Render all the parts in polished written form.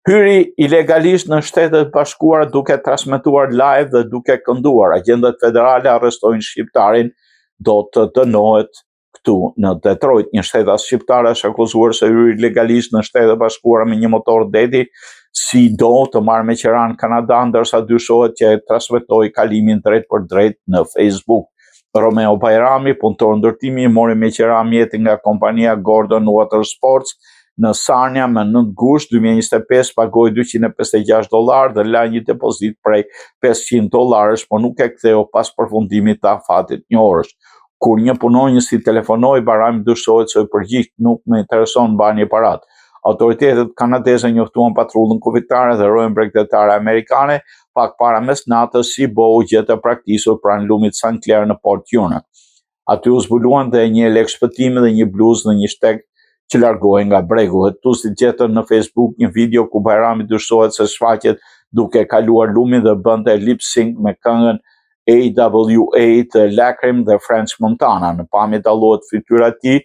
Hyri ilegalisht në Shtetet Bashkuara duke transmetuar live dhe duke kënduar. Agjentet federale arrestojnë shqiptarin, do të dënohet këtu në Detroit. Një shtetas shqiptar është akuzuar se hyri ilegalisht në Shtetet Bashkuara me një motor deti, si do të marrë me qeran Kanada, ndërsa dyshohet që e transmetoi kalimin drejt për drejt në Facebook. Romeo Bajrami, punëtor ndërtimi, mori me qeran mjeti nga kompania Gordon Water Sports në Sarnia më 9 gusht 2025, pagoi $256 dhe la një depozit prej $500, por nuk e ktheu pas përfundimit të afatit një orësh. Kur një punonjës i telefonoi, Bajrami dyshohet se u përgjigj, nuk më intereson mbani parat. Autoritetet kanadeze njoftuan patrullën kuvitare dhe rojën bregdetare amerikane pak para mesnatës, si bo u gjetë praktisur pranë lumit St. Clair në Port Huron. Aty u zbuluan dhe një lek shpëtimi dhe një bluzë dhe një shtek që largohej nga bregu. Hetuesit gjetën në Facebook një video ku Bajrami dyshohet se shfaqet duke kaluar lumin dhe bënte lip sync me këngën AWA të Lakrim dhe French Montana. Në pamje dallohet fytyra e tij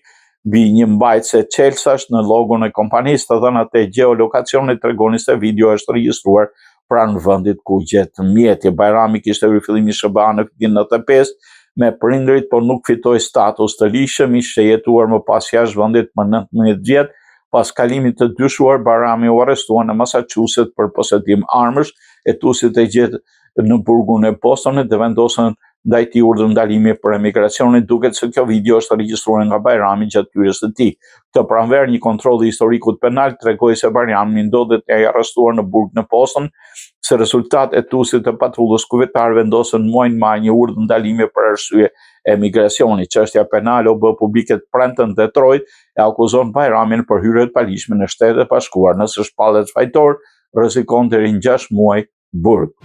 mbi një mbajtëse Chelsash në logon e kompanisë. Të dhënat e geolokacionit tregonin se video është regjistruar pranë vendit ku gjetën mjeti. Bajrami kishte hyrë fillimisht SBA në vitin 95 me prindrit, por nuk fitoi status të ligjshëm, ishte jetuar më pas jashtë vendit për 19 vjet. Pas kalimit të dyshuar, Bajrami u arrestuan në Massachusetts për posedim armësh. Hetuesit e gjetë në burgun e Bostonit dhe vendosën ndaj tij urdhër ndalimi për emigracionin. Duket se kjo video është regjistruar nga Bajrami gjatë hyrjes së tij. Këtë pranver një kontroll i historikut penal tregoi se Bajrami ndodhet e arrestuar në burg në Boston. Se rezultat, hetuesit e patrullës kuvitare vendosën muajin maj një urdhër ndalimi për arsye emigracioni. Çështja penale u bë publike të premten në Detroit e akuzon Bajramin për hyrje të paligjshme në Shtetet Bashkuara. Nëse shpallet fajtor, rrezikon deri në 6 muaj burg.